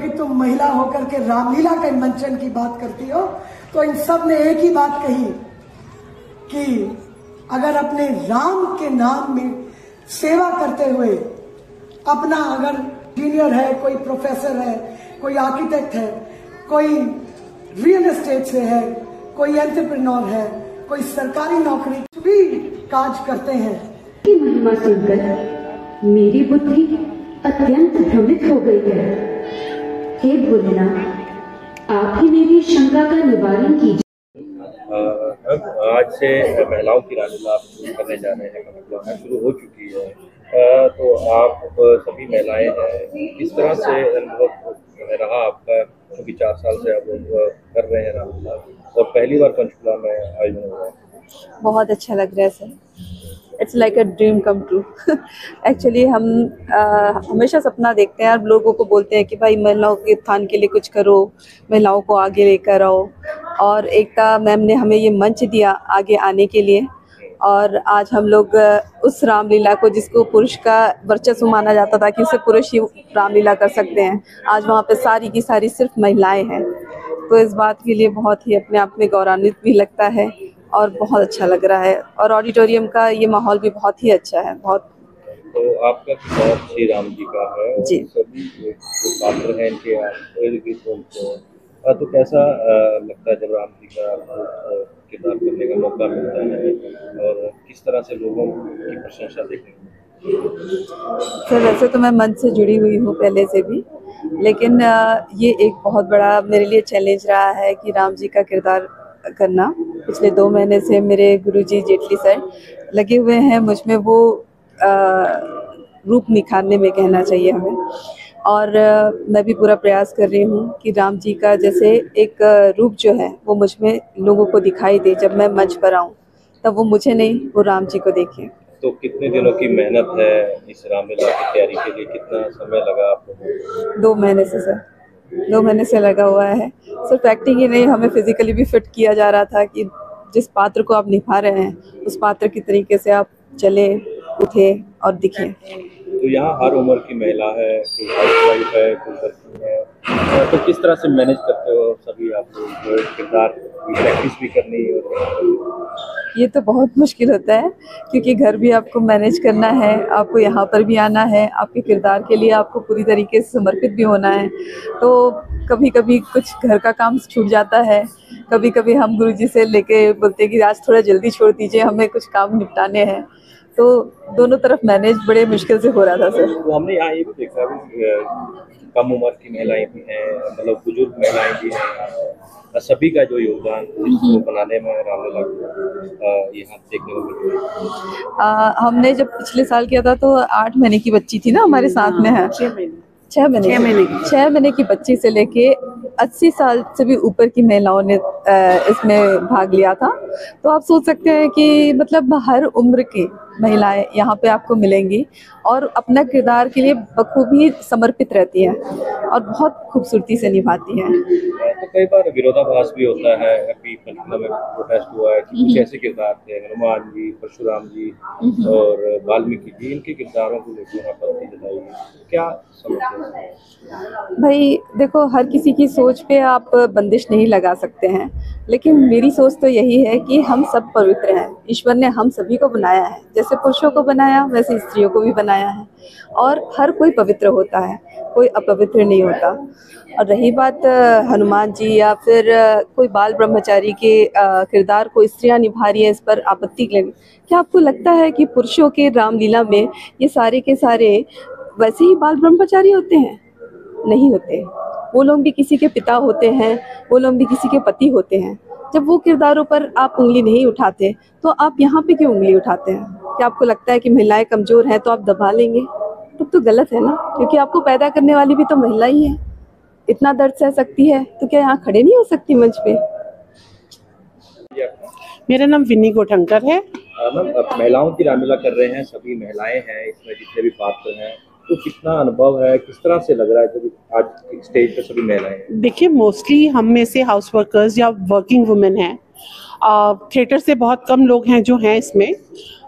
क्योंकि तुम महिला होकर के रामलीला के मंचन की बात करती हो, तो इन सब ने एक ही बात कही कि अगर अपने राम के नाम में सेवा करते हुए अपना, अगर इंजीनियर है, कोई प्रोफेसर है, कोई आर्किटेक्ट है, कोई रियल एस्टेट से है, कोई एंटरप्रेन्योर है, कोई सरकारी नौकरी भी काज करते हैं। महिमा सुनकर मेरी बुद्धि अत्यंत भ्रमित हो गई है। हे भोलेनाथ, आप ही मेरी शंका का निवारण कीजिए। आज से महिलाओं की रामलीला करने जा रहे हैं, मतलब शुरू हो चुकी है। तो आप सभी महिलाएं हैं, किस तरह से अनुभव रहा आपका, क्योंकि 4 साल से आप कर रहे हैं रामलीला और पहली बार पंचकुला में आयोजन हुआ है? बहुत अच्छा लग रहा है sir, it's like a dream come true. Actually हम हमेशा सपना देखते हैं और लोगों को बोलते हैं कि भाई महिलाओं के उत्थान के लिए कुछ करो, महिलाओं को आगे लेकर आओ, और एकता मैम ने हमें ये मंच दिया आगे आने के लिए। और आज हम लोग उस रामलीला को, जिसको पुरुष का वर्चस्व माना जाता था कि सिर्फ पुरुष ही रामलीला कर सकते हैं, आज वहाँ पे सारी की सारी सिर्फ महिलाएं हैं। तो इस बात के लिए बहुत ही अपने आप में गौरवान्वित भी लगता है और बहुत अच्छा लग रहा है। और ऑडिटोरियम का ये माहौल भी बहुत ही अच्छा है। बहुत तो आपका किरदार श्री राम जी का है और जी, सभी पात्र हैं इनके तो कैसा लगता है जब राम जी का किरदार करने का मौका मिलता है और किस तरह से लोगों की प्रशंसा देखने को? सर वैसे तो मैं मंच से जुड़ी हुई हूँ पहले से भी, लेकिन ये एक बहुत बड़ा मेरे लिए चैलेंज रहा है कि राम जी का किरदार करना। पिछले 2 महीने से मेरे गुरुजी जेटली सर लगे हुए हैं मुझ में वो रूप निखारने में, कहना चाहिए हमें। और मैं भी पूरा प्रयास कर रही हूँ कि राम जी का जैसे एक रूप जो है वो मुझ में लोगों को दिखाई दे। जब मैं मंच पर आऊँ तब वो मुझे नहीं, वो राम जी को देखें। तो कितने दिनों की मेहनत है इस रामलीला की तैयारी के लिए, कितना समय लगा आपको? 2 महीने से सर, 2 महीने से लगा हुआ है। सिर्फ एक्टिंग ही नहीं, हमें फिजिकली भी फिट किया जा रहा था कि जिस पात्र को आप निभा रहे हैं उस पात्र की तरीके से आप चले, उठे और दिखें। तो यहाँ हर उम्र की महिला है, कोई हाउसवाइफ है, कोई वर्किंग है, तो किस तरह से मैनेज करते हो सभी आप लोग, किरदार की प्रैक्टिस भी करनी और ये तो बहुत मुश्किल होता है क्योंकि घर भी आपको मैनेज करना है, आपको यहाँ पर भी आना है, आपके किरदार के लिए आपको पूरी तरीके से समर्पित भी होना है। तो कभी कभी कुछ घर का काम छूट जाता है, कभी कभी हम गुरुजी से लेके बोलते हैं कि आज थोड़ा जल्दी छोड़ दीजिए, हमें कुछ काम निपटाने हैं। तो दोनों तरफ मैनेज बड़े मुश्किल से हो रहा था सर। तो हमने यहाँ ये भी देखा कम उम्र की महिलाएं भी हैं, मतलब बुजुर्ग महिलाएं भी हैं, सभी का जो योगदान इसको बनाने में रामलीला को यहाँ देखने को मिल रहा है। हमने जब पिछले साल किया था तो 8 महीने की बच्ची थी ना हमारे साथ में है, 6 महीने की बच्ची से लेके 80 साल से भी ऊपर की महिलाओं ने इसमें भाग लिया था। तो आप सोच सकते हैं कि मतलब हर उम्र की महिलाएं यहाँ पे आपको मिलेंगी और अपना किरदार के लिए बखूबी समर्पित रहती हैं और बहुत खूबसूरती से निभाती हैं। तो कई बार विरोधाभास भी होता है, अभी पंचकुला में प्रोटेस्ट हुआ है कि कुछ ऐसे किरदार थे, हनुमान जी, परशुराम जी और वाल्मीकि जी, इनके किरदारों को लेकर आपत्ति जताई है, क्या समझते हैं? भाई देखो, हर किसी की सोच पे आप बंदिश नहीं लगा सकते हैं, लेकिन मेरी सोच तो यही है कि हम सब पवित्र हैं। ईश्वर ने हम सभी को बनाया है, जैसे पुरुषों को बनाया वैसे स्त्रियों को भी बनाया है, और हर कोई पवित्र होता है, कोई अपवित्र नहीं होता। और रही बात हनुमान जी या फिर कोई बाल ब्रह्मचारी के किरदार को स्त्रियां निभा रही है, इस पर आपत्ति लगी। क्या आपको लगता है कि पुरुषों के रामलीला में ये सारे के सारे वैसे ही बाल ब्रह्मचारी होते हैं? नहीं होते। वो लोग भी किसी के पिता होते हैं, वो लोग भी किसी के पति होते हैं। जब वो किरदारों पर आप उंगली नहीं उठाते तो आप यहाँ पे क्यों उंगली उठाते हैं? क्या आपको लगता है कि महिलाएं कमज़ोर हैं तो आप दबा लेंगे? तब तो गलत है ना, क्योंकि आपको पैदा करने वाली भी तो महिला ही है। इतना दर्द सह सकती है तो क्या यहाँ खड़े नहीं हो सकती मंच पे? मेरा नाम विनी गोठंकर है। महिलाओं की रामलीला कर रहे हैं, सभी महिलाएं हैं इसमें, जितने भी पात्र हैं, तो कितना अनुभव है, किस तरह से लग रहा है जब आज स्टेज पर सभी महिलाएं हैं? देखिए, मोस्टली हम में से हाउस वर्कर्स या वर्किंग वुमेन हैं, थिएटर से बहुत कम लोग हैं जो हैं इसमें,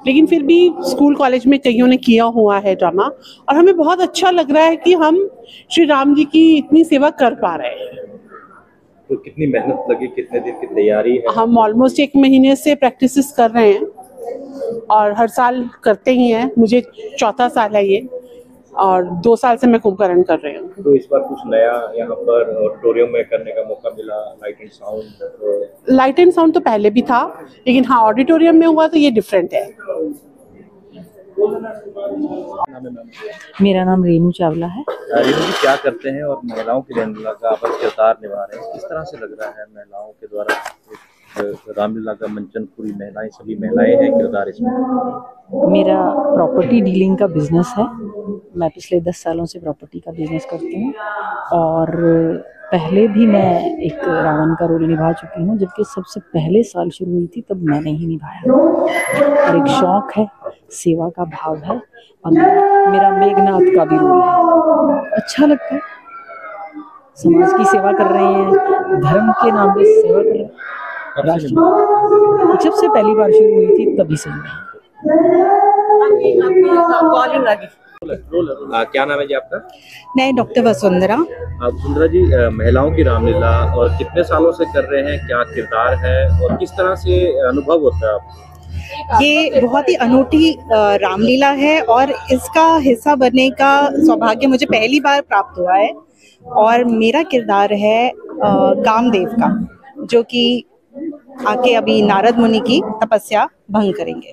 लेकिन फिर भी स्कूल कॉलेज में कईयों ने किया हुआ है ड्रामा, और हमें बहुत अच्छा लग रहा है कि हम श्री राम जी की इतनी सेवा कर पा रहे हैं। तो कितनी मेहनत लगी, कितने दिन की तैयारी है? हम ऑलमोस्ट 1 महीने से प्रैक्टिस कर रहे हैं और हर साल करते ही हैं। मुझे 4था साल है ये, और 2 साल से मैं कुंभकर्ण कर रही हूँ। तो इस बार कुछ नया यहाँ पर ऑडिटोरियम में करने का मौका मिला, light and sound? Light and sound तो पहले भी था, लेकिन हाँ ऑडिटोरियम में हुआ तो ये डिफरेंट है। मेरा नाम रेनू चावला है। रेनू जी क्या करते हैं और महिलाओं की रामलीला का आप किरदार निभा रहे हैं, किस तरह से लग रहा है महिलाओं के द्वारा रामलीला का मंचन? पूरी महिलाएं, सभी महिलाएं हैं किरदार इसमें। मेरा प्रॉपर्टी डीलिंग का बिजनेस है। मैं पिछले 10 सालों से प्रॉपर्टी का बिजनेस करती हूँ, और पहले भी मैं एक रावण का रोल निभा चुकी हूँ। जबकि सबसे पहले साल शुरू हुई थी तब मैंने ही निभाया, और एक शौक है, सेवा का भाव है, और मेरा मेघनाथ का भी रोल है। अच्छा लगता है, समाज की सेवा कर रहे हैं, धर्म के नाम पे सेवा कर रहे हैं। राष्ट्र जब से पहली बार शुरू हुई थी तभी से क्या नाम है जी आपका? मैं डॉक्टर वसुंधरा। वसुंधरा जी, महिलाओं की रामलीला और कितने सालों से कर रहे हैं, क्या किरदार है और किस तरह से अनुभव होता है आपको? ये बहुत ही अनूठी रामलीला है, और इसका हिस्सा बनने का सौभाग्य मुझे पहली बार प्राप्त हुआ है। और मेरा किरदार है कामदेव का, जो कि आके अभी नारद मुनि की तपस्या भंग करेंगे।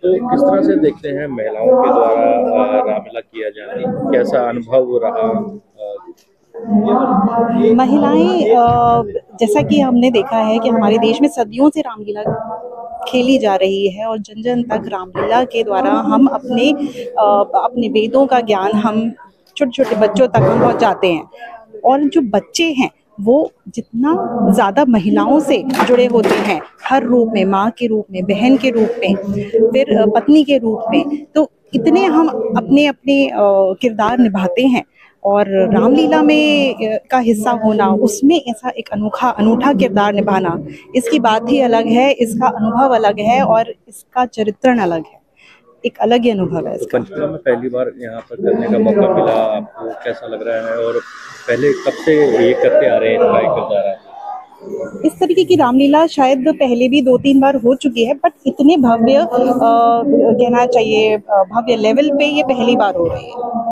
तो किस तरह से देखते हैं महिलाओं के द्वारा रामलीला किया जाना, कैसा अनुभव रहा? महिलाएं, जैसा कि हमने देखा है कि हमारे देश में सदियों से रामलीला खेली जा रही है, और जन जन तक रामलीला के द्वारा हम अपने वेदों का ज्ञान हम छोटे छोटे बच्चों तक हम पहुंचाते हैं। और जो बच्चे हैं वो जितना ज़्यादा महिलाओं से जुड़े होते हैं, हर रूप में, माँ के रूप में, बहन के रूप में, फिर पत्नी के रूप में, तो इतने हम अपने अपने किरदार निभाते हैं। और रामलीला में का हिस्सा होना, उसमें ऐसा एक अनूठा किरदार निभाना, इसकी बात ही अलग है, इसका अनुभव अलग है, और इसका चरित्रण अलग है, एक अलग ही अनुभव है इसका। पंचकुला में पहली बार यहाँ पर करने का मौका मिला, आपको कैसा लग रहा है? और पहले कब से ये करते आ रहे हैं किरदार आप? इस तरीके की रामलीला शायद पहले भी 2-3 बार हो चुकी है, बट इतने भव्य कहना चाहिए, भव्य लेवल पे ये पहली बार हो रही है।